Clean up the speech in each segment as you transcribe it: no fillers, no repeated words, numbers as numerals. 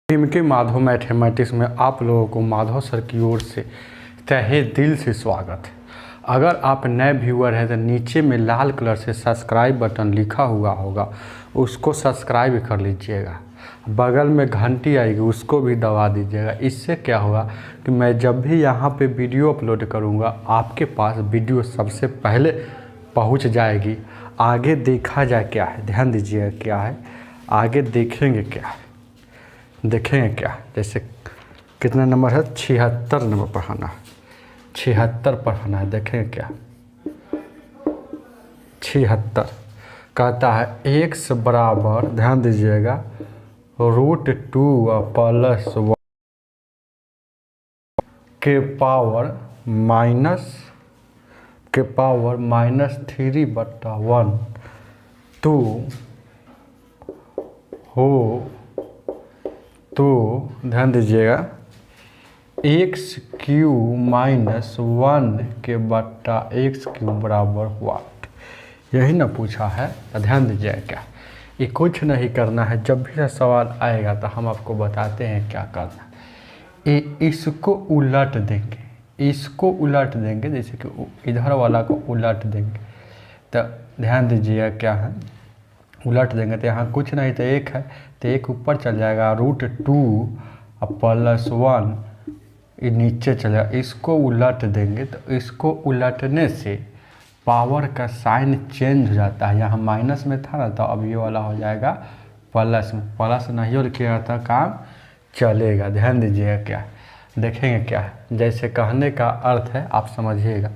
के माधव मैथमेटिक्स में आप लोगों को माधव सर की ओर से तहे दिल से स्वागत है। अगर आप नए व्यूअर हैं तो नीचे में लाल कलर से सब्सक्राइब बटन लिखा हुआ होगा, उसको सब्सक्राइब कर लीजिएगा। बगल में घंटी आएगी, उसको भी दबा दीजिएगा। इससे क्या होगा कि मैं जब भी यहाँ पे वीडियो अपलोड करूँगा, आपके पास वीडियो सबसे पहले पहुँच जाएगी। आगे देखा जाए क्या है, ध्यान दीजिएगा क्या है, आगे देखेंगे क्या है, देखेंगे क्या। जैसे कितना नंबर है, 76 नंबर पढ़ाना है, 76 पढ़ाना है। देखेंगे क्या, 76 कहता है x बराबर, ध्यान दीजिएगा, √2 प्लस 1 के पावर -3/1 तो ध्यान दीजिएगा x³ -1 के बट्टा x³ बराबर वाट, यही ना पूछा है। तो ध्यान दीजिएगा क्या, ये कुछ नहीं करना है। जब भी सवाल आएगा तो हम आपको बताते हैं क्या करना। इसको उलट देंगे, इसको उलट देंगे, जैसे कि इधर वाला को उलट देंगे। तो ध्यान दीजिएगा क्या है, उलट देंगे तो यहाँ कुछ नहीं, तो एक है तो एक ऊपर चल जाएगा, √2 प्लस 1 ये नीचे चल जाएगा। इसको उलट देंगे तो इसको उलटने से पावर का साइन चेंज हो जाता है। यहाँ माइनस में था ना, तो अब ये वाला हो जाएगा प्लस में। प्लस नहीं लिखिएगा तो काम चलेगा। ध्यान दीजिएगा क्या, देखेंगे क्या है। जैसे कहने का अर्थ है, आप समझिएगा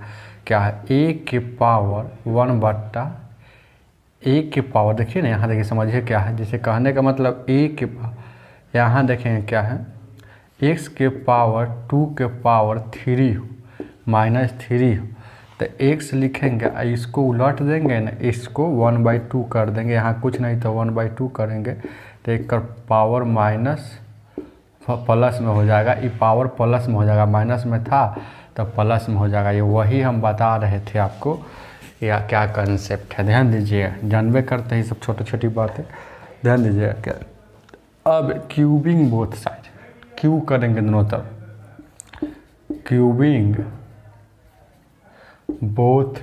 क्या है, a की पावर 1/, a की पावर, देखिए ना यहाँ देखिए, समझिए क्या है। जैसे कहने का मतलब a के, यहाँ देखेंगे क्या है, x के पावर 2 के पावर 3 हो, -3 हो, तो x लिखेंगे, इसको उलट देंगे ना, इसको 1/2 कर देंगे। यहाँ कुछ नहीं तो 1/2 करेंगे तो एक का पावर माइनस प्लस में हो जाएगा। ये पावर प्लस में हो जाएगा, माइनस में था तो प्लस में हो जाएगा। ये वही हम बता रहे थे आपको, या क्या कंसेप्ट है। ध्यान दीजिए, जानबे करते हैं सब छोटी छोटी बातें। ध्यान दीजिए क्या, अब क्यूबिंग बोथ साइड, क्यू करेंगे दोनों तरफ, क्यूबिंग बोथ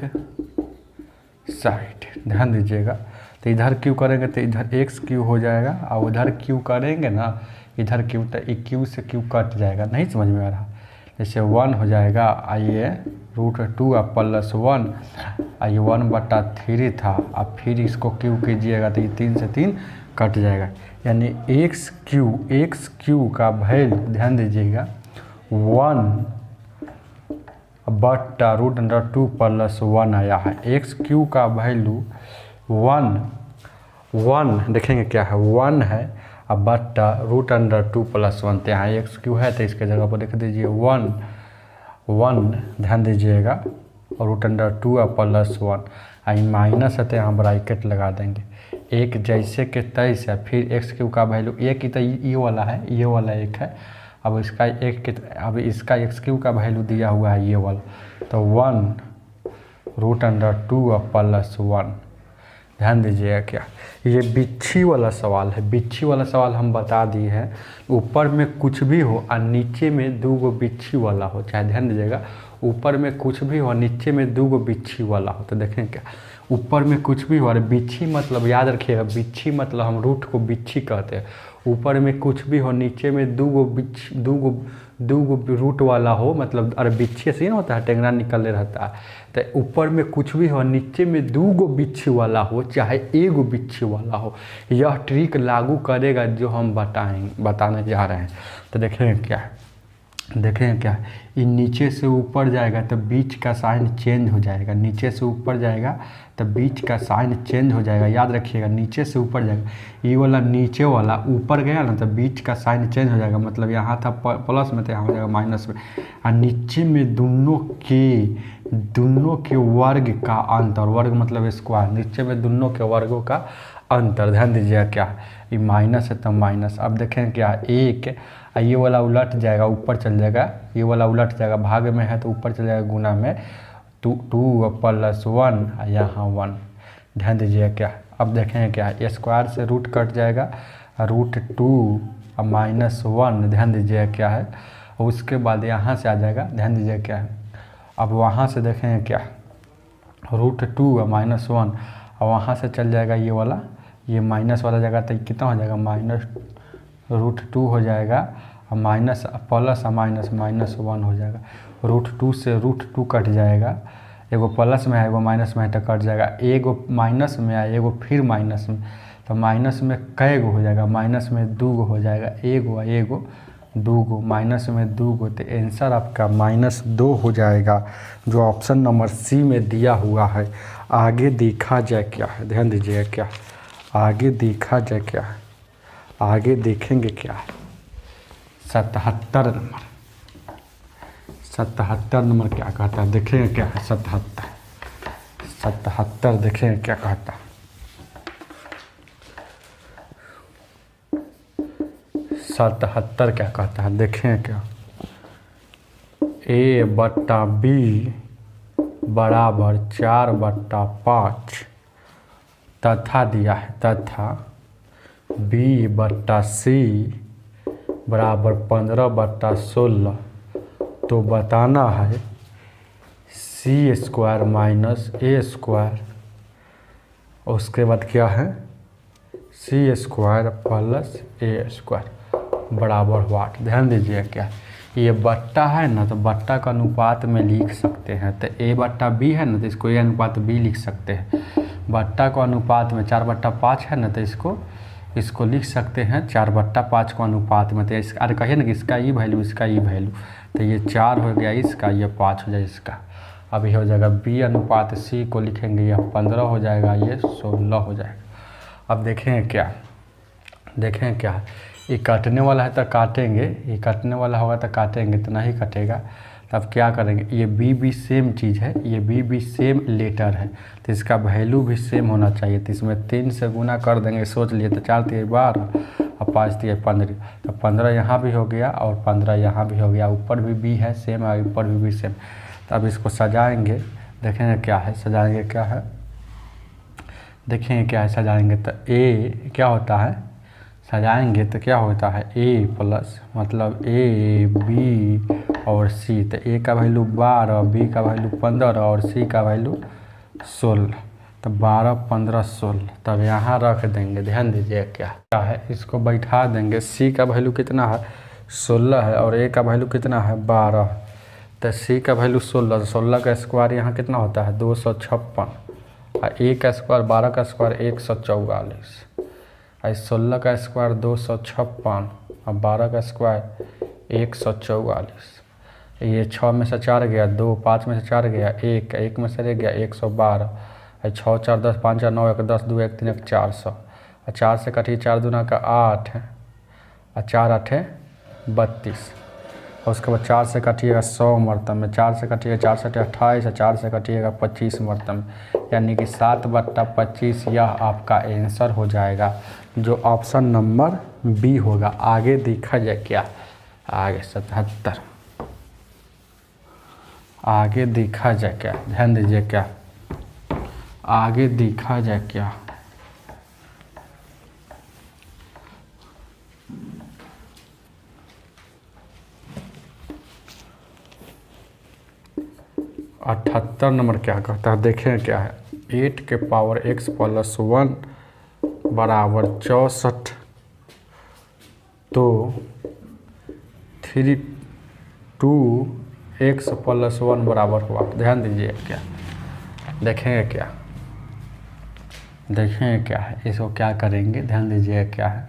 साइड। ध्यान दीजिएगा, तो इधर क्यू करेंगे तो इधर x³ हो जाएगा, और उधर क्यू करेंगे ना, इधर क्यू, तो क्यू से क्यू कट जाएगा। नहीं समझ में आ रहा, जैसे 1 हो जाएगा, आइए √2 प्लस 1, आइए 1/3 था। अब फिर इसको क्यू कीजिएगा तो ये 3 से 3 कट जाएगा। यानी x³ का वैल्यू, ध्यान दीजिएगा, 1/√2 प्लस 1 आया है। x³ का वैल्यू 1 देखेंगे क्या है, 1 है, अब बट्टा √2 प्लस 1, तो यहाँ x³ है तो इसके जगह पर लिख दीजिए 1। ध्यान दीजिएगा, और √2 प्लस 1, आई माइनस है तो यहाँ ब्रैकेट लगा देंगे। एक जैसे के तैसे, फिर x³ का वैल्यू एक ही, तो ये वाला है, ये वाला एक है। अब इसका अब इसका x³ का वैल्यू दिया हुआ है ये वाला, तो 1√2 प्लस 1। ध्यान दीजिएगा क्या, ये बिच्छी वाला सवाल है। बिच्छी वाला सवाल हम बता दिए हैं, ऊपर में कुछ भी हो और नीचे में 2 बिच्छी वाला हो, चाहे ध्यान दीजिएगा, ऊपर में कुछ भी हो, नीचे में 2 बिच्छी वाला हो। तो देखें क्या, ऊपर में कुछ भी हो, और बिच्छी मतलब याद रखिएगा, बिच्छी मतलब हम रूट को बिच्छी कहते हैं। ऊपर में कुछ भी हो, नीचे में 2 रूट वाला हो, मतलब अरे बिच्छी से ना होता है, टेंगना निकले रहता है। तो ऊपर में कुछ भी हो, नीचे में 2 बिच्छी वाला हो, चाहे 1 बिच्छी वाला हो, यह ट्रिक लागू करेगा जो हम बताने जा रहे हैं। तो देखेंगे क्या है, देखें क्या, ये नीचे से ऊपर जाएगा तो बीच का साइन चेंज हो जाएगा। नीचे से ऊपर जाएगा तो बीच का साइन चेंज हो जाएगा, याद रखिएगा। नीचे से ऊपर जाएगा, ये वाला नीचे वाला ऊपर गया ना, तो बीच का साइन चेंज हो जाएगा। मतलब यहाँ था प्लस में तो यहाँ हो जाएगा माइनस में। और नीचे में दोनों के वर्ग का अंतर, वर्ग मतलब स्क्वायर, नीचे में दोनों के वर्गों का अंतर। ध्यान दीजिएगा क्या, ये माइनस है तो माइनस। अब देखें क्या, एक, ये वाला उलट जाएगा, ऊपर चल जाएगा, ये वाला उलट जाएगा, भाग में है तो ऊपर चल जाएगा, गुना में 2 प्लस 1, यहाँ 1। ध्यान दीजिएगा क्या, अब देखें क्या, स्क्वायर से रूट कट जाएगा, √2 और -1 ध्यान दीजिए क्या है, और उसके बाद यहाँ से आ जाएगा, ध्यान दीजिए क्या है, अब वहाँ से देखेंगे क्या √2 और -1, और वहाँ से चल जाएगा ये वाला, ये माइनस वाला जगह तो कितना हो जाएगा -√2 हो जाएगा, और माइनस प्लस और माइनस -1 हो जाएगा। √2 से √2 कट जाएगा, एगो प्लस में है एगो माइनस में है तो कट जाएगा, एगो माइनस में है एगो फिर माइनस में, तो माइनस में कई गो हो जाएगा, माइनस में 2 गो हो जाएगा, एगो एगो 2 गो, माइनस में 2 गो, तो आंसर आपका -2 हो जाएगा, जो ऑप्शन नंबर सी में दिया हुआ है। आगे देखा जाए क्या है, ध्यान दीजिए क्या, आगे देखा जाए क्या है, आगे देखेंगे क्या है 77 नंबर, 77 नंबर क्या कहता है, देखेंगे क्या है 77 देखेंगे क्या कहता है। 77 क्या कहता है, देखें क्या, A/B बराबर 4/5 तथा दिया है, तथा B/C बराबर 15/16, तो बताना है C² - A², उसके बाद क्या है C² + A² बराबर वाट। ध्यान दीजिए क्या, ये बट्टा है ना, तो बट्टा का अनुपात में लिख सकते हैं, तो A/B है ना, तो इसको A अनुपात B लिख सकते हैं। बट्टा को अनुपात में 4/5 है ना, तो इसको लिख सकते हैं 4/5 को अनुपात में। तो इसका अरे कहिए ना कि इसका ई वैल्यू इसका ई वैल्यू, तो ये 4 हो गया इसका, ये 5 हो जाएगा इसका। अब ये हो जाएगा B अनुपात C को लिखेंगे, यह 15 हो जाएगा, ये 16 हो जाएगा। अब देखें क्या, देखें क्या, ये काटने वाला है तो काटेंगे, ये काटने वाला होगा तो काटेंगे, इतना ही कटेगा। तब क्या करेंगे, ये B सेम चीज़ है, ये B सेम लेटर है, तो इसका वैल्यू भी सेम होना चाहिए। तो इसमें 3 से गुना कर देंगे, सोच लिए, तो 4 × 12 और 5 × 15, तो 15 यहाँ भी हो गया और 15 यहाँ भी हो गया, ऊपर भी B है सेम और ऊपर भी सेम। तो अब इसको सजाएंगे, देखेंगे क्या है, सजाएंगे क्या है, देखेंगे क्या है, सजाएंगे तो A क्या होता है, सजाएंगे तो क्या होता है A+ मतलब A B और C, तो A का वैल्यू 12, B का वैल्यू 15 और C का वैल्यू 16, तो 12 15 16, तब यहाँ रख देंगे। ध्यान दीजिए क्या है, इसको बैठा देंगे। C का वैल्यू कितना है 16 है और A का वैल्यू कितना है 12, तो C का वैल्यू 16, 16 का स्क्वायर यहाँ कितना होता है 256, और A का स्क्वायर 12 का स्क्वायर 144, 16 का स्क्वायर 256 और 12 का स्क्वायर 144। ये 6 में से 4 गया 2, 5 में से 4 गया 1, 1 में से रह गया 112, 6 4 10 5 9 1 10 2 1 3 1 400, और 4 से कटिए 4 दूना का 8 और 4 8 32, और उसके बाद 4 से कटिएगा 100 मरतब में, 4 से कटिएगा 4 से 28 और 4 से कटिएगा 25 मरतब में, यानी कि 7/25 यह आपका आंसर हो जाएगा, जो ऑप्शन नंबर B होगा। आगे देखा जाए क्या, आगे 77, आगे देखा जाए क्या, ध्यान दीजिए क्या, आगे देखा जाए क्या, अठहत्तर नंबर क्या कहता है, देखें क्या है, 8x + 1 बराबर 64, तो 2x + 1 बराबर हुआ। ध्यान दीजिए क्या, देखेंगे क्या, देखेंगे क्या है, इसको क्या करेंगे, ध्यान दीजिए क्या है,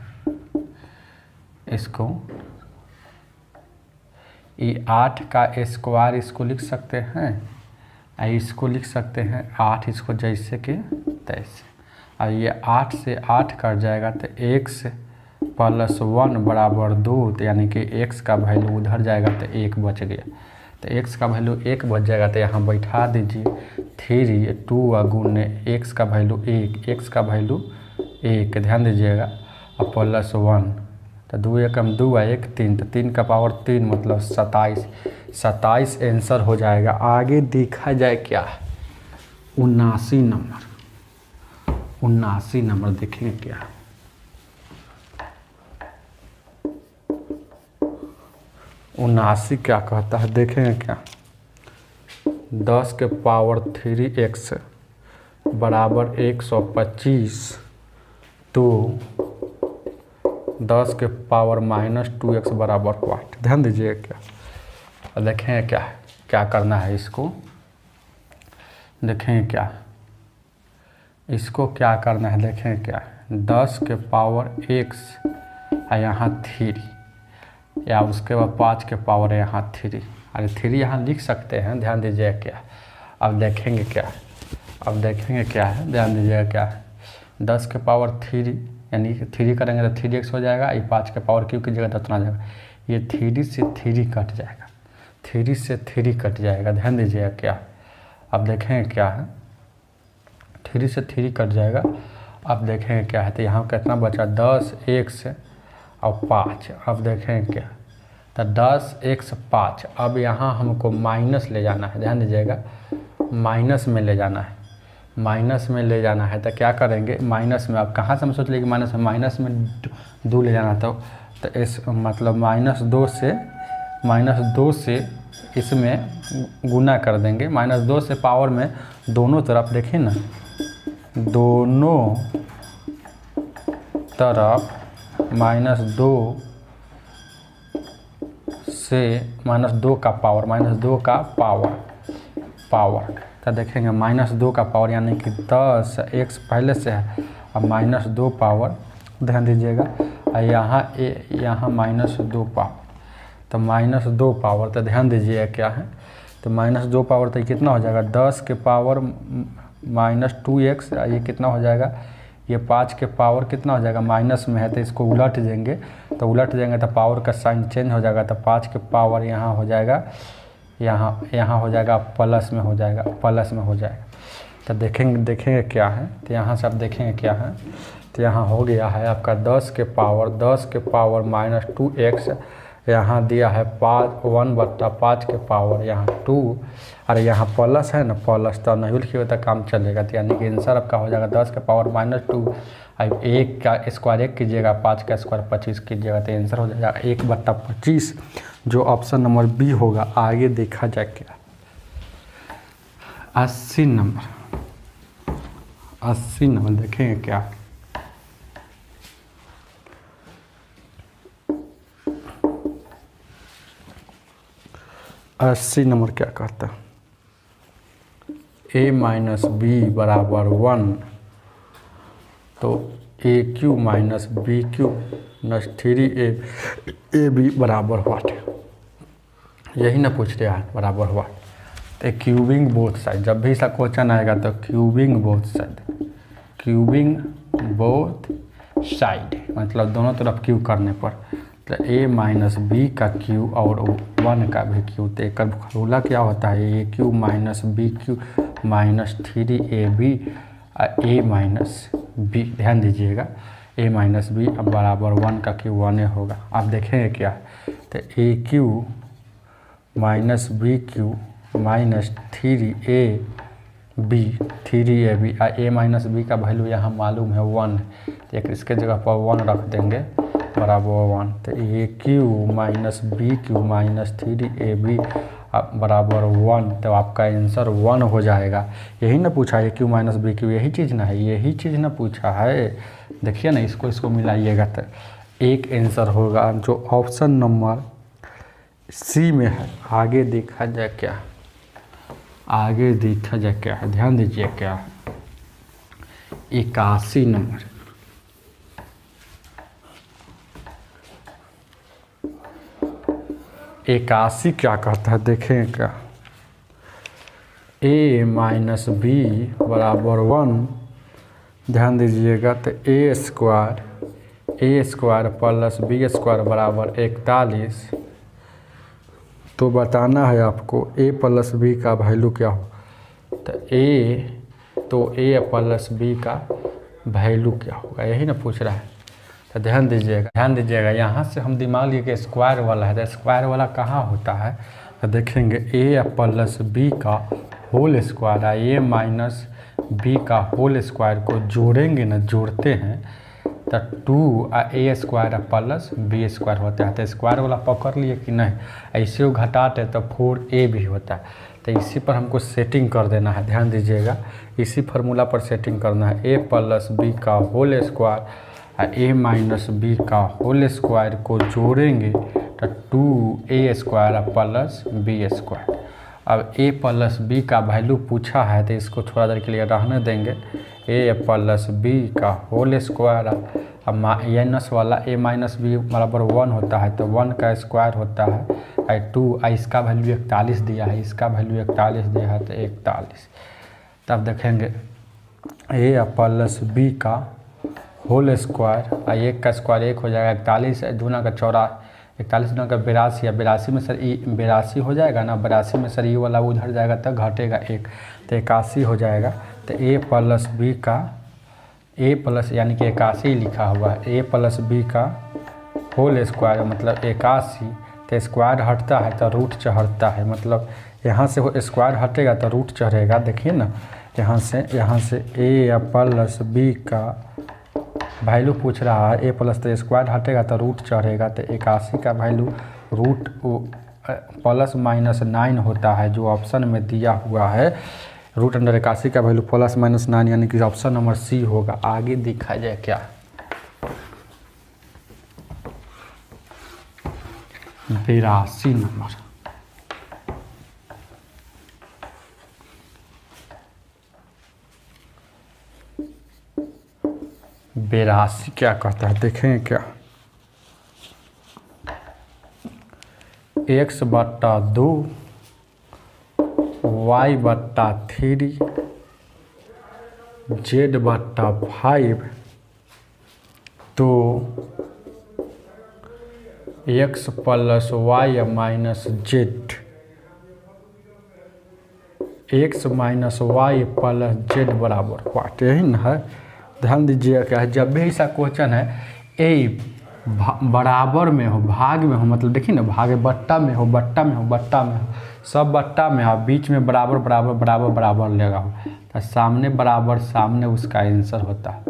इसको ये 8 का स्क्वायर इसको लिख सकते हैं, इसको लिख सकते हैं 8, इसको जैसे कि तैसे, और ये 8 से 8 कट जाएगा तो x + 1 बराबर 2, तो यानी कि x का वैल्यू उधर जाएगा तो 1 बच गया, तो x का वैल्यू 1 बच जाएगा, तो यहाँ बैठा दीजिए 3 2 गुने x का वैल्यू 1, x का वैल्यू 1, ध्यान दीजिएगा, और +1, तो 2 1 2 1 3, तो 3 का पावर 3 मतलब 27 आंसर हो जाएगा। आगे देखा जाए क्या, 79 नंबर, 79 नंबर देखेंगे क्या, 79 क्या कहता है देखेंगे क्या। 10 के पावर 3x बराबर 125 तो 10 के पावर -2x बराबर वाट। ध्यान दीजिए क्या, देखें क्या करना है इसको, देखें क्या इसको क्या करना है, देखें क्या 10 के पावर x यहाँ 3 या उसके बाद 5 के पावर यहाँ 3, अरे 3 यहाँ लिख सकते हैं। ध्यान दीजिए क्या, अब देखेंगे क्या, अब देखेंगे क्या है, ध्यान दीजिएगा क्या है 10 के पावर 3 यानी 3 करेंगे तो 3x हो जाएगा, ये 5 के पावर क्यू की जगह 10 आ जाएगा, ये 3 से 3 कट जाएगा, 3 से 3 कट जाएगा। ध्यान दीजिएगा क्या, अब देखेंगे क्या है 3 से 3 कट जाएगा। अब देखेंगे क्या है तो यहाँ कितना बचा 10x और 5। अब देखेंगे क्या तो 10x 5। अब यहाँ हमको माइनस ले जाना है, ध्यान दीजिएगा माइनस में ले जाना है, माइनस में ले जाना है तो क्या करेंगे माइनस में। अब कहाँ से हम सोच लें कि माइनस में 2 ले जाना तो इस मतलब -2 से इसमें गुना कर देंगे। -2 से पावर में दोनों तरफ देखिए ना, दोनों तरफ -2 से -2 का पावर तो देखेंगे -2 का पावर यानी कि 10x पहले से है अब -2 पावर। ध्यान दीजिएगा यहाँ -2 पावर तो -2 पावर तो ध्यान दीजिए क्या है तो -2 पावर तो कितना हो जाएगा 10 के पावर -2x, ये कितना हो जाएगा ये 5 के पावर कितना हो जाएगा माइनस में है तो इसको उलट देंगे, तो उलट देंगे तो पावर का साइन चेंज हो जाएगा तो 5 के पावर यहाँ हो जाएगा यहाँ हो जाएगा प्लस में हो जाएगा, प्लस में हो जाएगा। तो देखेंगे क्या है तो यहाँ से आप देखेंगे क्या है तो यहाँ हो गया है आपका 10 के पावर -2x, यहाँ दिया है 1/5 के पावर यहाँ 2, अरे यहाँ प्लस है ना, प्लस तो नहीं लिखिए तो काम चलेगा। तो यानी कि आंसर आपका हो जाएगा 10 के पावर -2, अब 1 का स्क्वायर 1 कीजिएगा, 5 का स्क्वायर 25 कीजिएगा तो आंसर हो जाएगा 1/25, जो ऑप्शन नंबर बी होगा। आगे देखा जाए क्या 80 नंबर देखेंगे क्या 80 नंबर क्या कहता है a - b बराबर 1 तो AQ - BQ + 3AB बराबर व्हाट, यही ना पूछ रहा है बराबर व्हाट। तो क्यूबिंग बोथ साइड, जब भी इसका क्वेश्चन आएगा तो क्यूबिंग बोथ साइड मतलब दोनों तरफ क्यू करने पर तो a - b का क्यू और 1 का भी क्यू, तो एक फॉर्मूला क्या होता है AQ - BQ - 3AB a - b। ध्यान दीजिएगा a - b अब बराबर 1 का क्यू 1 होगा। आप देखेंगे क्या तो AQ - BQ - 3AB a - b का वैल्यू यहाँ मालूम है 1, तो एक इसके जगह पर 1 रख देंगे बराबर 1, तो AQ - BQ - 3AB बराबर 1, तो आपका आंसर 1 हो जाएगा। यही ना पूछा है AQ - BQ, यही चीज़ ना है, यही चीज़ ना पूछा है। देखिए ना इसको मिलाइएगा तो एक आंसर होगा जो ऑप्शन नंबर सी में है। आगे देखा जाए क्या है, ध्यान दीजिए क्या 81 नंबर 81 क्या कहता है देखें क्या a - b बराबर 1। ध्यान दीजिएगा तो a square plus b square बराबर 41। तो बताना है आपको a प्लस b का वैल्यू क्या हो, तो a प्लस b का वैल्यू क्या होगा, यही ना पूछ रहा है। तो ध्यान दीजिएगा यहाँ से हम दिमाग लिए कि स्क्वायर वाला है, तो स्क्वायर वाला कहाँ होता है तो देखेंगे a प्लस b का whole square a minus b का होल स्क्वायर को जोड़ेंगे ना, जोड़ते हैं तो 2a² प्लस b² होता है। तो स्क्वायर वाला पकड़ लिए कि नहीं, ऐसे वो घटाते तो 4a भी होता है। तो इसी पर हमको सेटिंग कर देना है, ध्यान दीजिएगा, इसी फार्मूला पर सेटिंग करना है। a प्लस बी का होल स्क्वायर और a माइनस बी का होल स्क्वायर को जोड़ेंगे तो 2a² प्लस b²। अब a प्लस बी का वैल्यू पूछा है तो इसको थोड़ा देर के लिए रहने देंगे। a प्लस बी का होल स्क्वायर, अब माइनस वाला a माइनस बी बराबर 1 होता है, तो 1 का स्क्वायर होता है 2। इसका वैल्यू 41 दिया है, इसका वैल्यू 41 दिया है, तो 41। तब देखेंगे a प्लस बी का होल स्क्वायर और 1 का स्क्वायर 1 हो जाएगा, 41 दूना का 41 दूना का 82, या 82 में सर 82 हो जाएगा ना, 82 में सर ये वाला उधर जाएगा तो घटेगा 1, तो 81 हो जाएगा। तो a प्लस बी का a प्लस यानी कि 81 लिखा हुआ है, a प्लस बी का होल स्क्वायर मतलब 81। तो स्क्वायर हटता है तो रूट चढ़ता है, मतलब यहाँ से स्क्वायर हटेगा तो रूट चढ़ेगा। देखिए ना, यहाँ से a प्लस बी का वैल्यू पूछ रहा है, a प्लस तो स्क्वायर हटेगा तो रूट चढ़ेगा। तो 81 का वैल्यू रूट प्लस माइनस 9 होता है, जो ऑप्शन में दिया हुआ है। रूट अंडर 81 का वैल्यू प्लस माइनस 9 यानी कि ऑप्शन नंबर सी होगा। आगे देखा जाए क्या, 82 नंबर। बेरासी क्या कहता है देखें क्या, x/2 y/3 z/5 तो x plus y minus z, x minus y plus z बराबर व्हाट, यही ना है। ध्यान दीजिएगा क्या है, जब भी ऐसा क्वेश्चन है ए बराबर में हो, भाग में हो, मतलब देखिए ना, भाग बट्टा में हो, बट्टा में हो, बट्टा में हो, सब बट्टा में हो, बीच में बराबर बराबर बराबर बराबर लगा हो, तो सामने बराबर सामने उसका आंसर होता है।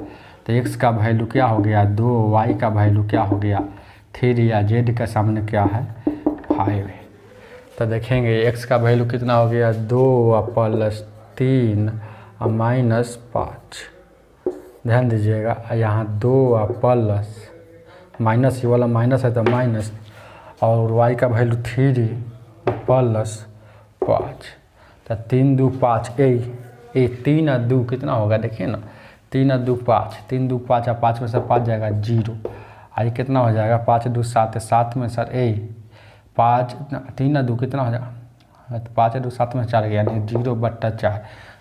तो x का वैल्यू क्या हो गया 2, y का वैल्यू क्या हो गया 3, या z का सामने क्या है 5। तो देखेंगे x का वैल्यू कितना हो गया 2 प्लस 3 और माइनस 5। ध्यान दीजिएगा, यहाँ 2 प्लस माइनस, ये वाला माइनस है तो माइनस, और y का वैल्यू 3 प्लस 5। तो 3 2 5 ए 3 और 2 कितना होगा देखिए ना, 3 और 2 5, 3 2 5 और 5 में से 5 जाएगा 0। आई कितना हो जाएगा 5 2 7, 7 में सर 5 3 और 2 कितना हो जाएगा, तो 5 2 7 में 4 गया, यानी 0/4।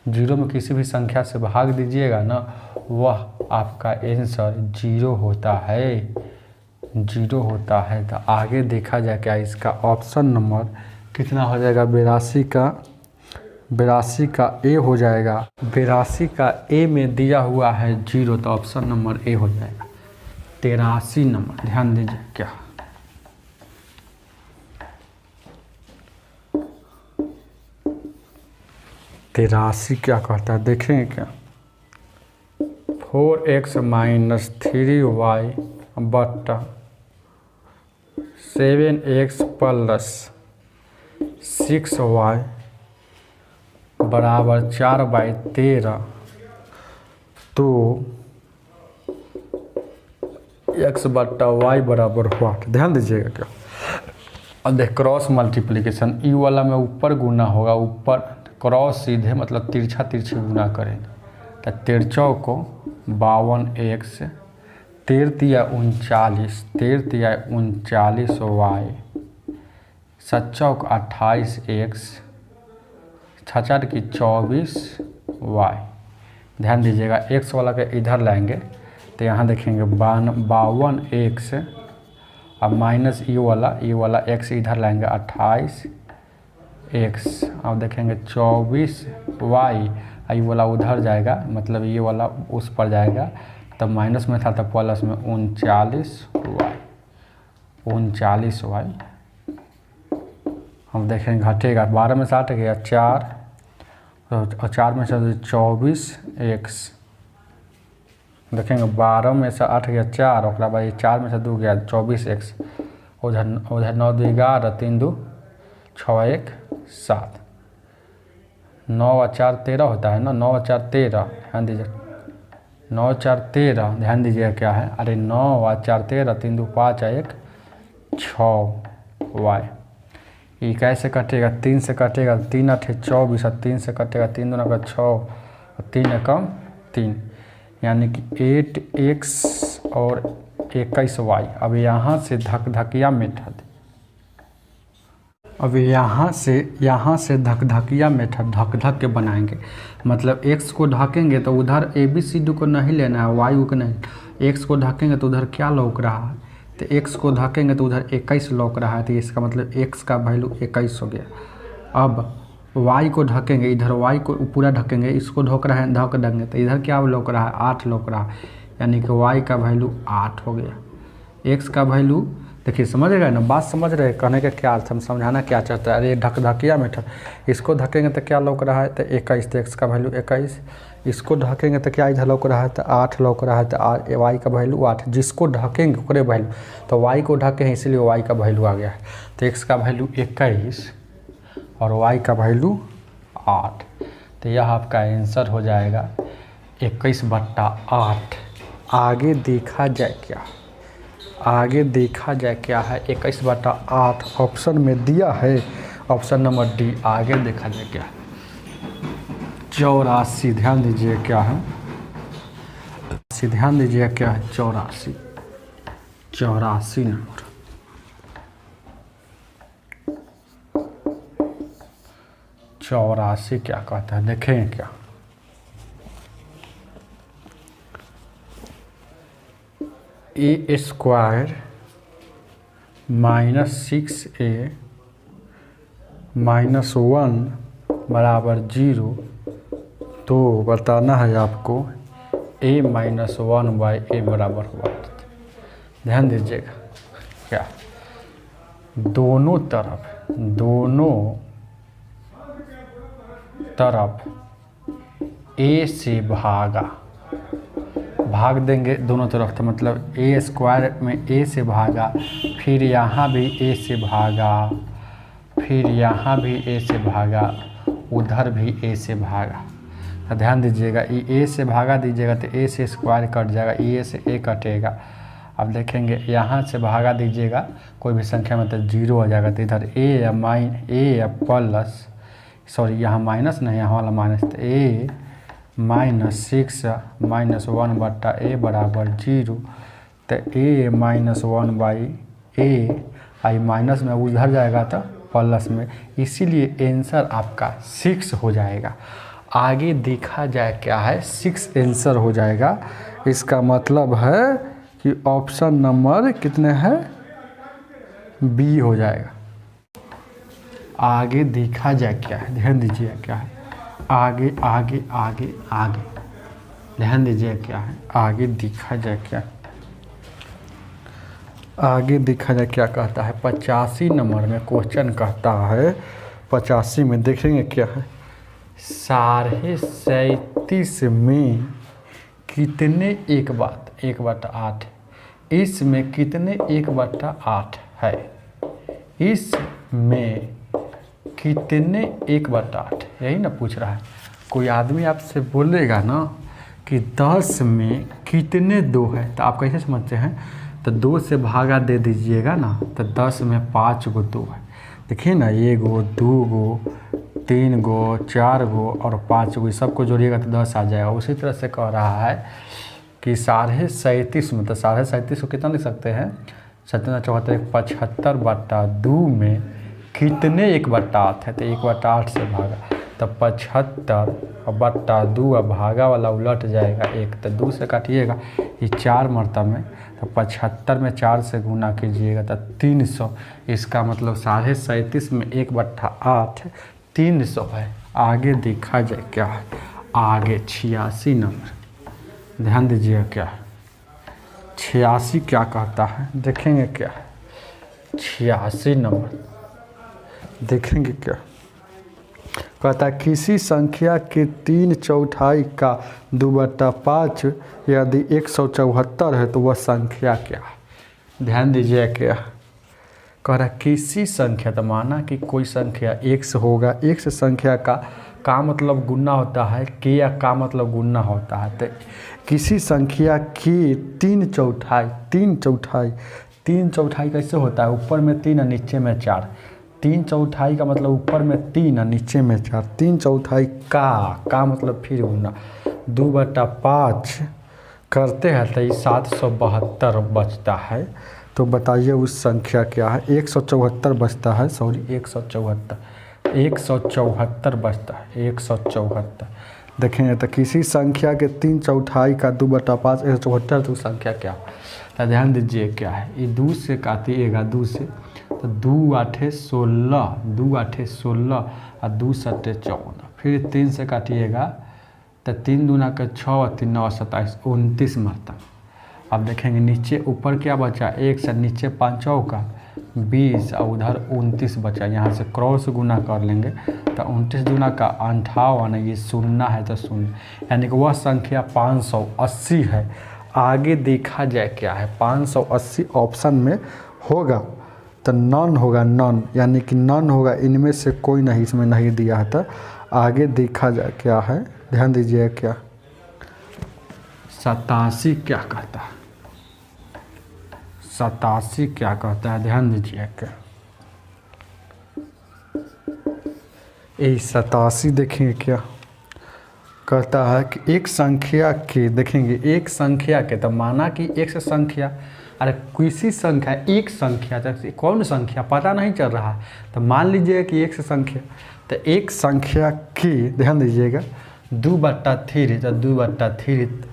0 में किसी भी संख्या से भाग दीजिएगा ना, वह आपका आंसर 0 होता है, 0 होता है। तो आगे देखा जाए क्या, इसका ऑप्शन नंबर कितना हो जाएगा 82 का ए हो जाएगा। 82 का ए में दिया हुआ है 0, तो ऑप्शन नंबर ए हो जाएगा 83 नंबर। ध्यान दीजिए क्या, तेरासी क्या कहता है देखें क्या, 4x माइनस 3y बट्टा 7x प्लस 6y बराबर 4/13। तो x/y बराबर व्हाट, ध्यान दीजिएगा क्या, अब देख क्रॉस मल्टीप्लिकेशन, ई वाला में ऊपर गुना होगा, ऊपर क्रॉस सीधे मतलब तिरछा तिरछी गुना करें, तो 13 को 52x, 13 39, 39 y, 7 28x, 6 की 24 y। ध्यान दीजिएगा x वाला के इधर लाएंगे तो यहाँ देखेंगे 52x और माइनस ई वाला x इधर लाएंगे 28x, अब देखेंगे 24y, ये वाला उधर जाएगा मतलब ये वाला उस पर जाएगा, तब माइनस में था तो प्लस में 39y। हम देखेंगे घटेगा, 12 में से 8 गया 4 और 4 में से 24x। देखेंगे 12 में से 8 गया 4, और बाद 4 में से 2 गया 24x, उधर 9 2 11, 3 2 6 1 7, 9 और 4 13 होता है ना, 9 और 4 13, ध्यान दीजिए 9 4 13, ध्यान दीजिए क्या है, अरे 9 और 4 13, 3 2 5 1 6 y। ये कैसे कटेगा, 3 से कटेगा, 3 8 24, और 3 से कटेगा 3 2 9 6, और 3 एकम 3, यानी कि 8x और 21y। अब यहाँ से धकधकिया मेथड, अब यहाँ से धकधकिया मेथड धक धक के बनाएंगे। मतलब x को ढकेंगे तो उधर ABCD को नहीं लेना है, y को नहीं। x को ढकेंगे तो उधर क्या लौक रहा है, तो x को ढकेंगे तो उधर 21 लौक रहा है, तो इसका मतलब x का वैल्यू 21 हो गया। अब y को ढकेंगे, इधर y को पूरा ढकेंगे, इसको ढक रहा है, ढक देंगे तो इधर क्या लौक रहा है, 8 लौक रहा है, यानी कि y का वैल्यू 8 हो गया। x का वैल्यू देखिए, समझ रहे ना, बात समझ रहे, कहने का क्या अर्थ, हम समझाना क्या चाहता है। अरे धकधकिया मेथड, इसको ढकेंगे तो क्या लौक रहा है, तो 21, तो x का वैल्यू 21, इसको ढकेंगे तो क्या इधर लौक रहा है, तो 8 लौक रहा है, तो y का वैल्यू 8, जिसको ढकेंगे ओकरे वैल्यू, तो y को ढके हैं इसलिए y का वैल्यू आ गया है। तो x का वैल्यू 21 और y का वैल्यू 8, तो यह आपका आंसर हो जाएगा 21/8। आगे देखा जाए क्या, आगे देखा जाए क्या है, 21/8 ऑप्शन में दिया है, ऑप्शन नंबर डी। आगे देखा जाए क्या, 84, ध्यान दीजिए क्या है, ध्यान दीजिए क्या है, 84 नंबर। चौरासी क्या कहता है, देखें क्या, ए स्क्वायर -6a -1 बराबर 0, तो बताना है आपको a -1/a बराबर हुआ। ध्यान दीजिएगा क्या, दोनों तरफ a से भाग देंगे दोनों तरफ, तो मतलब a स्क्वायर में a से भागा, फिर यहाँ भी a से भागा, फिर यहाँ भी a से भागा, उधर भी a से भागा। तो ध्यान दीजिएगा, ये a से भागा दीजिएगा तो a से स्क्वायर कट जाएगा, a से a कटेगा। अब देखेंगे यहाँ से भागा दीजिएगा कोई भी संख्या में तो 0 हो जाएगा, तो इधर a या प्लस, सॉरी यहाँ माइनस नहीं, यहाँ वाला माइनस, तो a -6 -1/a बराबर 0, तो a -1/a, आई माइनस में उधर जाएगा तो प्लस में, इसीलिए आंसर आपका 6 हो जाएगा। आगे देखा जाए क्या है, 6 आंसर हो जाएगा। इसका मतलब है कि ऑप्शन नंबर कितने हैं, बी हो जाएगा। आगे देखा जाए क्या है, ध्यान दीजिए क्या है, आगे आगे आगे आगे ध्यान दीजिए क्या है, आगे देखा जाए क्या, आगे देखा जाए क्या कहता है। 85 नंबर में क्वेश्चन कहता है, 85 में देखेंगे क्या है, 37.5 में कितने 1/8, इसमें कितने 1/8 है, इसमें कितने 1/8, यही ना पूछ रहा है। कोई आदमी आपसे बोलेगा ना कि 10 में कितने 2 है, तो आप कैसे समझते हैं, तो 2 से भागा दे दीजिएगा ना, तो 10 में 5 गो 2 है। देखिए ना, 1 गो 2 गो 3 गो 4 गो और 5 गो, सबको जोड़िएगा तो 10 आ जाएगा। उसी तरह से कह रहा है कि 37.5 में, तो 37.5 को कितना लिख सकते हैं, 77 75/2 में कितने 1/8 है, तो 1/8 से भागा, तो 75/2, अब भागा वाला उलट जाएगा 1, तो 2 से काटिएगा, ये 4 मरतबा में, तो 75 में 4 से गुना कीजिएगा तो 300। इसका मतलब 37.5 में 1/8 300 है। आगे देखा जाए क्या है, आगे 86 नंबर, ध्यान दीजिए क्या है, 86 क्या कहता है, देखेंगे क्या है, 86 नंबर देखेंगे क्या कहता है किसी संख्या के 3/4 का 2/5 यदि 174 है तो वह संख्या क्या है। ध्यान दीजिए क्या कह रहा है, किसी संख्या, तो माना कि कोई संख्या x होगा, x संख्या का मतलब गुना होता है, के या का मतलब गुना होता है। तो किसी संख्या की 3/4 कैसे होता है, ऊपर में 3 और नीचे में 4। 3/4 का मतलब ऊपर में 3 और नीचे में 4। 3/4 का मतलब फिर गुना 2/5 करते हैं तो 772 बचता है। तो बताइए उस संख्या क्या है। 174 बचता है, सॉरी 174 बचता है, 174। देखेंगे तो किसी संख्या के 3/4 का 2/5 174, तो संख्या क्या है। तो ध्यान दीजिए क्या है, ये 2 से काटिएगा, 2 से तो 2 8 16, 2 8 16 और 2 7 14। फिर 3 से काटिएगा तो 3 दूना का 6 और 3 9 27, 29 मरतब। अब देखेंगे नीचे ऊपर क्या बचा, 1 से नीचे 5 का 20 और उधर 29 बचा। यहाँ से क्रॉस गुना कर लेंगे तो 29 दूना का 58, ये 0 है तो 0, यानी कि वह संख्या 580 है। आगे देखा जाए क्या है, 580 ऑप्शन में होगा तो नन होगा, नन यानी कि नन होगा, इनमें से कोई नहीं इसमें नहीं दिया है। तो आगे देखा जाए क्या है, ध्यान दीजिए क्या 87 क्या कहता है, 87 क्या कहता है, ध्यान दीजिए क्या ये 87 देखेंगे क्या कहता है कि एक संख्या के, देखेंगे एक संख्या के, तो माना कि एक से संख्या, अरे किसी संख्या, एक संख्या, तो कौन संख्या पता नहीं चल रहा, तो मान लीजिए कि एक से संख्या, तो एक संख्या की, ध्यान दीजिएगा 2/3, तो 2/3,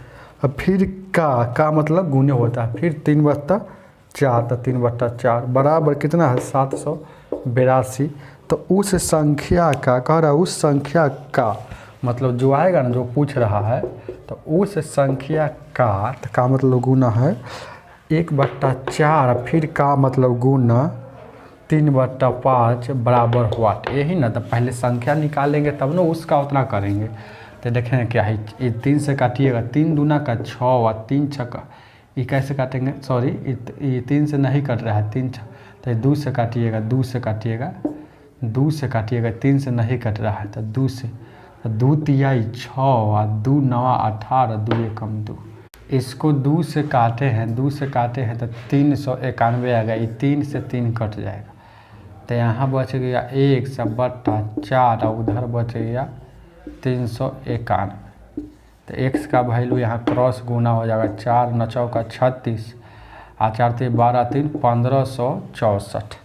अब फिर का मतलब गुने होता है, फिर 3/4, तो 3/4 बराबर कितना है 782। तो उस संख्या का कह रहा है, उस संख्या का मतलब जो आएगा ना, जो पूछ रहा है, तो उस संख्या का मतलब गुना है 1/4, फिर का मतलब गुना 3/5 बराबर वाट। यही ना, तो पहले संख्या निकालेंगे तब ना उसका उतना करेंगे। तो देखें क्या है, ये 3 से काटिएगा, 3 दूना का 6 और 3 छक्का, ये कैसे काटेंगे, सॉरी ये 3 से नहीं कट रहा है, 3 6, तो 2 से काटिएगा, 2 से काटिएगा, 2 से काटिएगा, 3 से नहीं कट रहा है, तो 2 से, 2 तिहाई 6 और 2 9 18, 2 एकम 2। इसको 2 से काटे हैं, 2 से काटे हैं तो 391 आ गया, ये 3 से 3 कट जाएगा, तो यहाँ बच गया 1/4 और उधर बच गया 391। तो x का वैल्यू यहाँ क्रॉस गुना हो जाएगा, 4 9 चौका 36 और 4 3 12 3 1564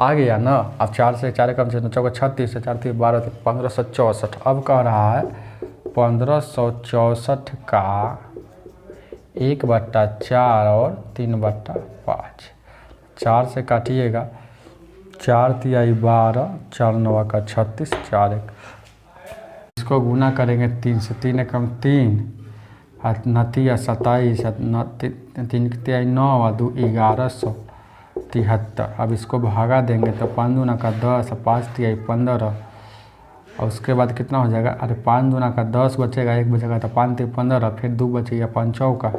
आ गया ना। अब 4 से 4 कम से 9 चौका 36 से 4 3 12 3 1564। अब कह रहा है 1564 का 1/4 और 3/5, 4 से काटिएगा, 4 तिहाई 12, 4 9 का 36, 4 1, इसको गुना करेंगे 3 से, 3 एकम 3, 9 27, 3 तिहाई 9 और 2 1173। अब इसको भागा देंगे तो 5 दूना का 10, 5 तिहाई 15, और उसके बाद कितना हो जाएगा, अरे 5 दूना का 10 बचेगा, 1 बचेगा, तो 5 3 15, फिर 2 बचेगा, 5 चौका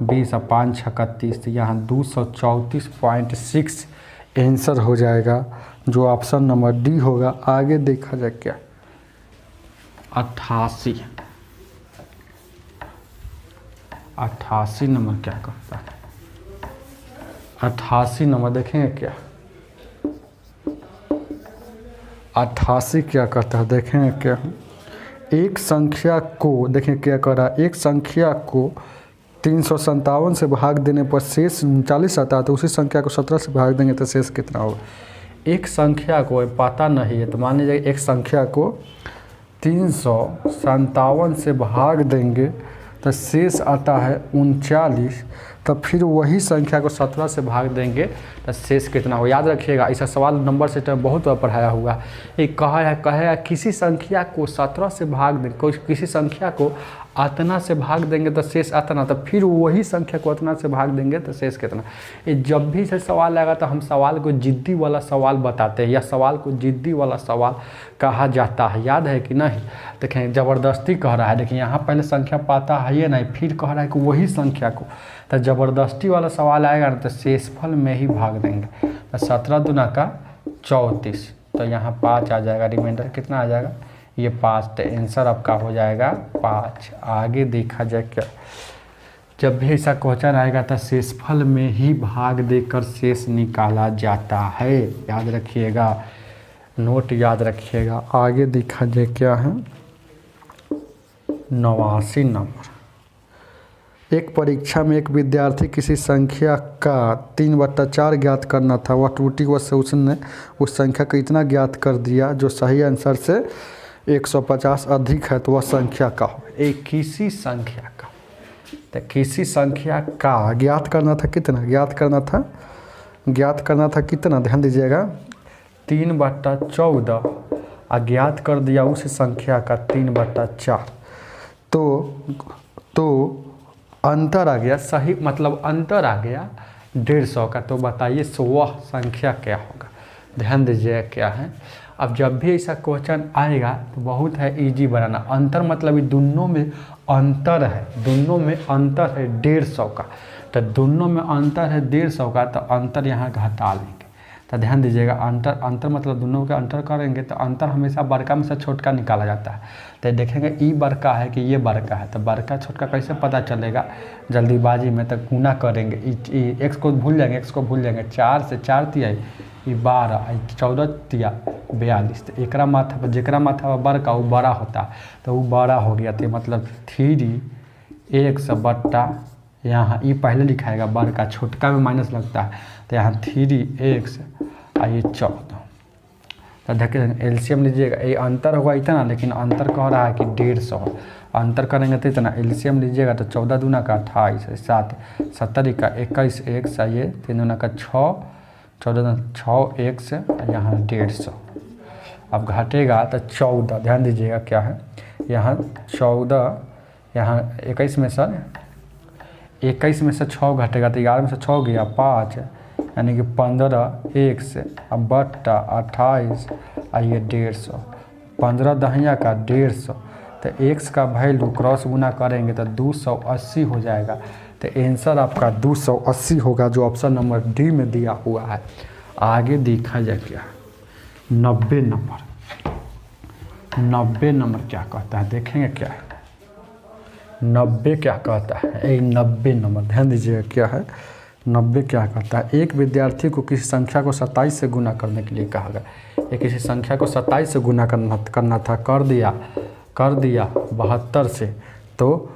20 और 5 छक्का 30, तो यहाँ 234.6 आंसर हो जाएगा, जो ऑप्शन नंबर डी होगा। आगे देखा जाए क्या 88 नंबर क्या कहता है, 88 नंबर देखेंगे क्या 88 क्या कहता है, देखेंगे क्या, एक संख्या को, देखें क्या कह रहा है, एक संख्या को 357 से भाग देने पर शेष 39 आता है, तो उसी संख्या को 17 से भाग देंगे तो शेष कितना होगा। एक संख्या को पता नहीं है, तो मान लीजिए एक संख्या को 357 से भाग देंगे तो शेष आता है 39, तो फिर वही संख्या को 17 से भाग देंगे तो शेष कितना हो। याद रखिएगा, ऐसा सवाल नंबर सिस्टम बहुत बार पढ़ाया हुआ है। एक कहा है किसी संख्या को 17 से भाग दें, किसी संख्या को अतना से भाग देंगे तो शेष अतना, तो फिर वही संख्या को अतना से भाग देंगे तो शेष कितना। ये जब भी से सवाल आएगा तो हम सवाल को जिद्दी वाला सवाल बताते हैं, या सवाल को जिद्दी वाला सवाल कहा जाता है, याद है कि नहीं। देखें ज़बरदस्ती कह रहा है, देखिए यहाँ पहले संख्या पाता है ये नहीं, फिर कह रहा है कि वही संख्या को, तो ज़बरदस्ती वाला सवाल आएगा ना तो शेषफल में ही भाग देंगे। तो 17 दूना का 34, तो यहाँ 5 आ जाएगा, रिमाइंडर कितना आ जाएगा ये 5, तो आंसर आपका हो जाएगा 5। आगे देखा जाए क्या, जब भी ऐसा क्वेश्चन आएगा तो शेषफल में ही भाग देकर शेष निकाला जाता है, याद रखिएगा, नोट याद रखिएगा। आगे देखा जाए क्या है 89 नंबर। एक परीक्षा में एक विद्यार्थी किसी संख्या का 3/4 ज्ञात करना था, वह त्रुटिवश से उसने उस संख्या को इतना ज्ञात कर दिया जो सही आंसर से 150 अधिक है, तो वह संख्या का हो। एक किसी संख्या का, तो किसी संख्या का ज्ञात करना था, कितना ज्ञात करना था, ज्ञात करना था कितना, ध्यान दीजिएगा 3/14 अज्ञात कर दिया उस संख्या का 3/4, तो अंतर आ गया, सही मतलब अंतर आ गया 150 का। तो बताइए वह संख्या क्या होगा, ध्यान दीजिए क्या है। अब जब भी ऐसा क्वेश्चन आएगा तो बहुत है इजी बनाना। अंतर मतलब दोनों में अंतर है, दोनों में अंतर है 150 का, तो दोनों में अंतर है 150 का, तो अंतर यहाँ घटा लेंगे। तो ध्यान दीजिएगा अंतर मतलब दोनों का अंतर करेंगे तो अंतर हमेशा बड़का में से छोटका निकाला जाता है। तो देखेंगे ई बड़का है कि ये बड़का है, तो बड़का छोटका कैसे पता चलेगा जल्दीबाजी में, तो गुना करेंगे, एक्स को भूल जाएंगे, एक्स को भूल जाएंगे, 4 से 4 तिया 12, 14 तिया 42, तो एक माथा पर जरा माथा पर बड़का वो बड़ा होता है, तो वो बड़ा हो गया, तो मतलब 3x बट्टा यहाँ ये पहले लिखाएगा बड़का, छोटका में माइनस लगता है, तो यहाँ 3x ये 14। तो देखिए एलसीएम लीजिएगा, ये अंतर होगा इतना, लेकिन अंतर कह रहा है कि 150, अंतर करेंगे तो इतना, एलसीएम लीजिएगा तो 14 दूना का 28, 7 70 का 21, x ये 3 दूना का 6, 14 6x यहाँ 150। अब घटेगा तो 14, ध्यान दीजिएगा क्या है यहाँ 14, यहाँ 21 में सर 21 में से 6 घटेगा तो 11 में से 6 गया 5, यानी कि 15x अब बट्टा 28 ये 150, 15 दहिया का 150, तो x का वैल्यू क्रॉस गुना करेंगे तो 280 हो जाएगा। तो आंसर आपका 280 होगा, जो ऑप्शन नंबर डी में दिया हुआ है। आगे देखा जाए क्या 90 नंबर, 90 नंबर क्या कहता है, देखेंगे क्या है 90 क्या कहता है। ये 90 नंबर ध्यान दीजिएगा क्या है 90 क्या कहता है। एक विद्यार्थी को किसी संख्या को 27 से गुना करने के लिए कहा गया, ये किसी संख्या को 27 से गुना करना था, कर दिया 72 से, तो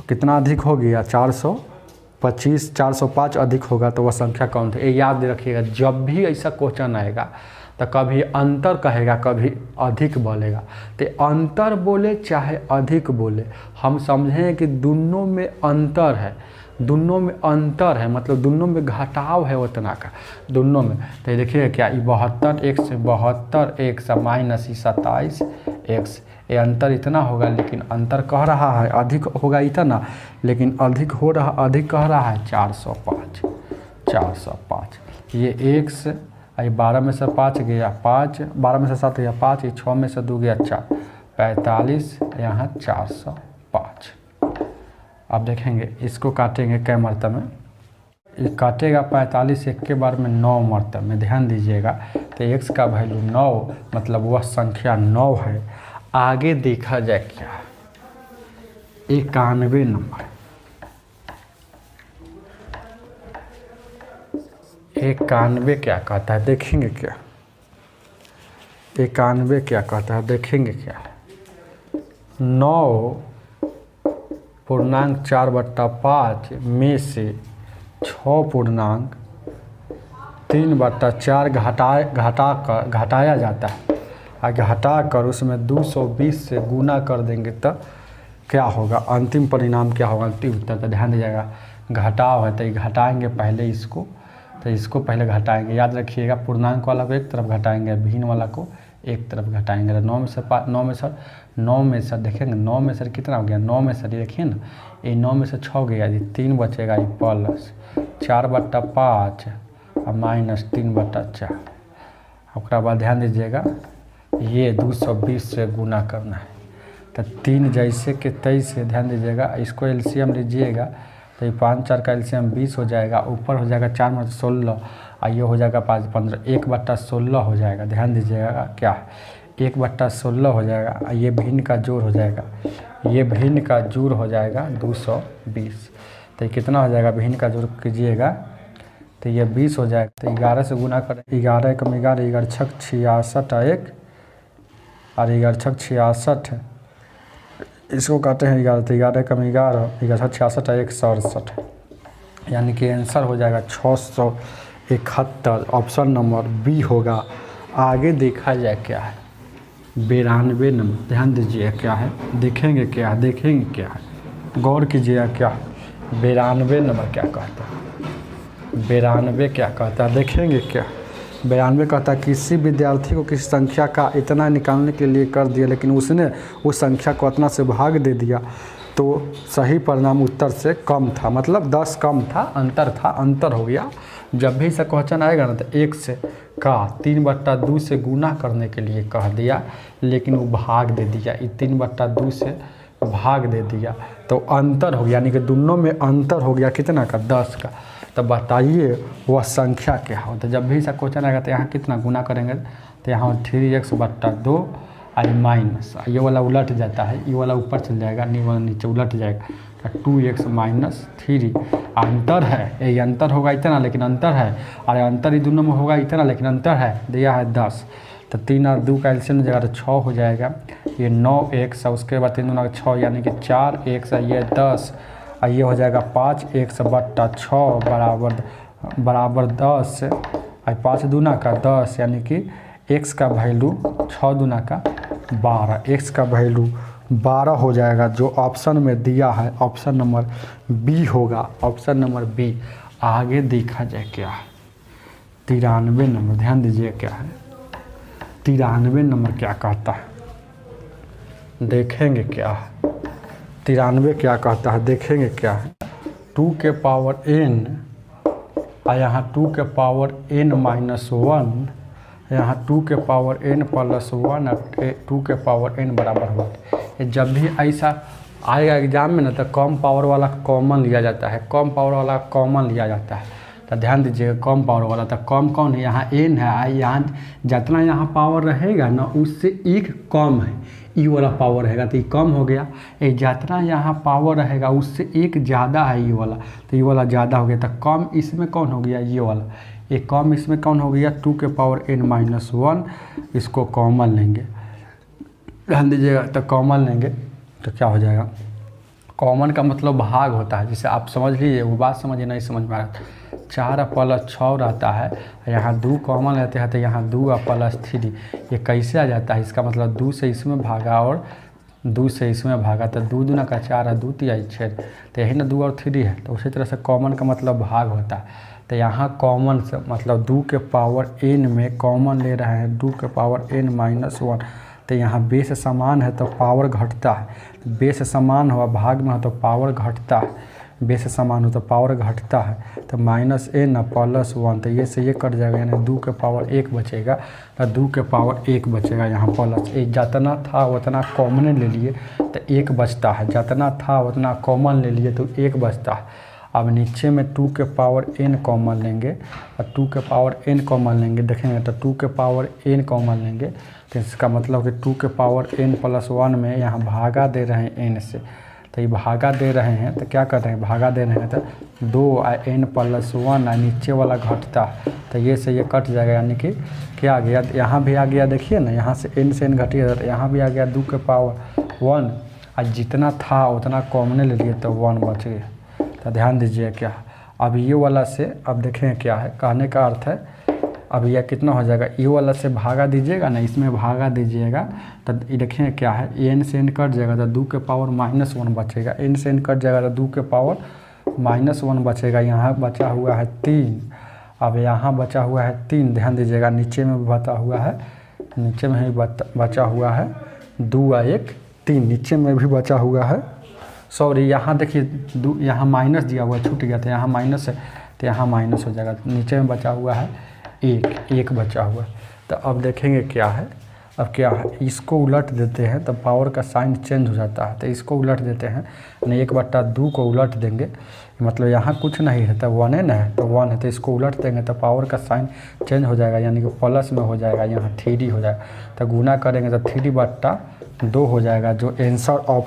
कितना अधिक हो गया 425, 405 अधिक होगा, तो वह संख्या कौन थी। ये याद रखिएगा, जब भी ऐसा क्वेश्चन आएगा तो कभी अंतर कहेगा कभी अधिक बोलेगा, तो अंतर बोले चाहे अधिक बोले हम समझें कि दोनों में अंतर है, दोनों में अंतर है मतलब दोनों में घटाव है उतना का दोनों में। तो देखिए क्या 72x माइनस 27x, ये अंतर इतना होगा, लेकिन अंतर कह रहा है अधिक होगा इतना, लेकिन अधिक हो रहा अधिक कह रहा है 405। ये x ये 12 में से 5 गया 5, 12 में से 7 गया 5, ये 6 में से 2 गया 4, 45 यहाँ 405। अब देखेंगे इसको काटेंगे कै मरतब में, ये काटेगा 45 एक के बार में 9 मरतब में, ध्यान दीजिएगा। तो x का वैल्यू 9 मतलब वह संख्या 9 है। आगे देखा जाए क्या 91 नंबर, 91 क्या कहता है देखेंगे क्या 91 क्या कहता है देखेंगे क्या 9.4/5 में से 6.3/4 घटाया जाता है, घटाकर उसमें 220 से गुना कर देंगे तो क्या होगा, अंतिम परिणाम क्या होगा, अंतिम उत्तर। तो ध्यान दीजिएगा घटाव है तो ये घटाएंगे पहले इसको, तो इसको पहले घटाएंगे, याद रखिएगा पूर्णांक वाला को एक तरफ घटाएंगे, भिन्न वाला को एक तरफ घटाएंगे तो 9 में से 9 में से देखेंगे 9 में से कितना हो गया, 9 में से देखिए ना, ये 9 में से 6 गया जी, 3 बचेगा, ये प्लस 4/5 और माइनस 3/4। उसके बाद ध्यान दीजिएगा ये 220 से गुना करना है, तो 3 जैसे कि 23 से ध्यान दीजिएगा, इसको एलसीएम लीजिएगा तो ये 5 4 का एलसीएम 20 हो जाएगा, ऊपर हो जाएगा 4 में 16 और ये हो जाएगा 5 15, 1/16 हो जाएगा। ध्यान दीजिएगा क्या है, 1/16 हो जाएगा। ये भिन्न का जोड़ हो जाएगा, ये भिन्न का जोड़ हो जाएगा 220, तो ये कितना हो जाएगा, भिन्न का जोड़ कीजिएगा तो ये 20 हो जाएगा। तो 11 से गुना करें, 11 कम 11, 11 छक 66 1 और 11 छक 66, इसको काटे हैं 11, तो 11 कम 11, 11 छक 66 168, यानी कि आंसर हो जाएगा 671। ऑप्शन नंबर बी होगा। आगे देखा जाए क्या है, 92 नंबर। ध्यान दीजिए क्या है, देखेंगे क्या है, देखेंगे क्या है, गौर कीजिएगा क्या है। 92 नंबर क्या कहता है, 92 क्या कहता है, देखेंगे क्या। 92 कहता है किसी विद्यार्थी को किसी संख्या का इतना निकालने के लिए कर दिया, लेकिन उसने उस संख्या को इतना से भाग दे दिया तो सही परिणाम उत्तर से कम था, मतलब 10 कम था, अंतर हो गया। जब भी ऐसा क्वेश्चन आएगा ना तो 1 से का 3/2 से गुना करने के लिए कह दिया, लेकिन वो भाग दे दिया, 3/2 से भाग दे दिया तो अंतर हो गया, यानी कि दोनों में अंतर हो गया कितना का, 10 का। तो बताइए वह संख्या क्या हो। तो जब भी ऐसा क्वेश्चन आएगा तो यहाँ कितना गुना करेंगे, तो यहाँ 3x/2 और माइनस, ये वाला उलट जाता है, ये वाला ऊपर चल जाएगा, वाला नीचे उलट जाएगा, तो 2x - 3। अंतर है, ये अंतर होगा इतना, लेकिन अंतर है, और अंतर ही दोनों में होगा इतना, लेकिन अंतर है, दिया है 10। तो 3 और 2 का एलसीएम जगह तो 6 हो जाएगा, ये 9x, उसके बाद 3 दूना 6, यानी कि 4x, ये 10, और ये हो जाएगा 5x/6 बराबर 10, और 5 दूना का 10, यानी कि x का वैल्यू 6 दूना का 12, x का वैल्यू 12 हो जाएगा, जो ऑप्शन में दिया है ऑप्शन नंबर बी होगा, ऑप्शन नंबर बी। आगे देखा जाए क्या है, 93 नंबर। ध्यान दीजिए क्या है, 93 नंबर क्या कहता है, देखेंगे क्या है, 93 क्या कहता है, देखेंगे क्या है। 2 के पावर n और यहाँ 2 के पावर n - 1, यहाँ 2 के पावर n + 1 और 2 के पावर n बराबर 1। जब भी ऐसा आएगा एग्जाम में ना तो कम पावर वाला कॉमन लिया जाता है, कम पावर वाला कॉमन लिया जाता है। तो ध्यान दीजिएगा कम पावर वाला, तो कम कौन है, यहाँ n है, यहाँ जितना यहाँ पावर रहेगा ना उससे एक कम है, ई वाला पावर रहेगा तो ये कम हो गया। ये जितना यहाँ पावर रहेगा उससे एक ज़्यादा है ये वाला, तो ये वाला ज़्यादा हो गया, तो कम इसमें कौन हो गया, ये वाला, ये कम इसमें कौन हो गया, 2 के पावर n - 1, इसको कॉमन लेंगे। ध्यान दीजिएगा, तो कॉमन लेंगे तो क्या हो जाएगा, कॉमन का मतलब भाग होता है, जिसे आप समझ लीजिए, वो बात समझिए, नहीं समझ में आ रहा, 4 + 6 रहता है, यहाँ 2 कॉमन लेते हैं तो यहाँ 2 + 3, ये कैसे आ जाता है, इसका मतलब 2 से इसमें भागा और 2 से इसमें भागा, तो 2 दूना का 4 है, 2 3 6, तो यही ना 2 और 3 है। तो उसी तरह से कॉमन का मतलब भाग होता है, तो यहाँ कॉमन से मतलब 2 के पावर n में कॉमन ले रहे हैं, 2 के पावर n - 1, तो यहाँ बेस समान है तो पावर घटता है, बेस समान हुआ भाग में हो तो पावर घटता है, बेस समान हो तो पावर घटता है, तो -n + 1, तो ये से ये कट जाएगा, यानी 2 के पावर 1 बचेगा, तो 2 के पावर 1 बचेगा, यहाँ प्लस एक जितना था उतना कॉमन ले लिए तो 1 बचता है, जितना था उतना कॉमन ले लिए तो 1 बचता है। अब नीचे में 2 के पावर n कॉमन लेंगे और 2 के पावर n कॉमन लेंगे, देखेंगे तो 2 के पावर n कॉमन लेंगे, तो इसका मतलब कि 2 के पावर n + 1 में यहाँ भागा दे रहे हैं n से, तो ये भागा दे रहे हैं तो क्या कर रहे हैं, भागा दे रहे हैं तो 2 n + 1 नीचे वाला घटता, तो ये से ये कट जाएगा, यानी कि क्या आ गया, यहाँ भी आ गया, देखिए ना, यहाँ से n से n घटिएगा तो यहाँ भी आ गया 2 के पावर 1, और जितना था उतना कॉमन ले लिए तो 1 बच गया। तो ध्यान दीजिए क्या, अब ये वाला से, अब देखें क्या है, कहने का अर्थ है अब यह कितना हो जाएगा, ये वाला से भागा दीजिएगा ना, इसमें भागा दीजिएगा तो ये देखें क्या है, n से n कट जाएगा तो 2 के पावर -1 बचेगा, n से n कट जाएगा तो 2 के पावर -1 बचेगा, यहाँ बचा हुआ है 3, अब यहाँ बचा हुआ है 3, ध्यान दीजिएगा नीचे में बचा हुआ है नीचे में ही बचा हुआ है 2 और 1 3, नीचे में भी बचा हुआ है, सॉरी यहाँ देखिए यहाँ माइनस दिया हुआ छूट गया था, यहाँ माइनस है तो यहाँ माइनस हो जाएगा। नीचे में बचा हुआ है 1 बचा हुआ है। तो अब देखेंगे क्या है, अब क्या है, इसको उलट देते हैं तो पावर का साइन चेंज हो जाता है। तो इसको उलट देते हैं, यानी 1/2 को उलट देंगे, मतलब यहाँ कुछ नहीं है तो 1 है ना, तो 1 है तो इसको उलट देंगे तो पावर का साइन चेंज हो जाएगा, यानी कि प्लस में हो जाएगा, यहाँ 3D हो जाएगा। तो गुना करेंगे तो 3D/2 हो जाएगा, जो आंसर ऑफ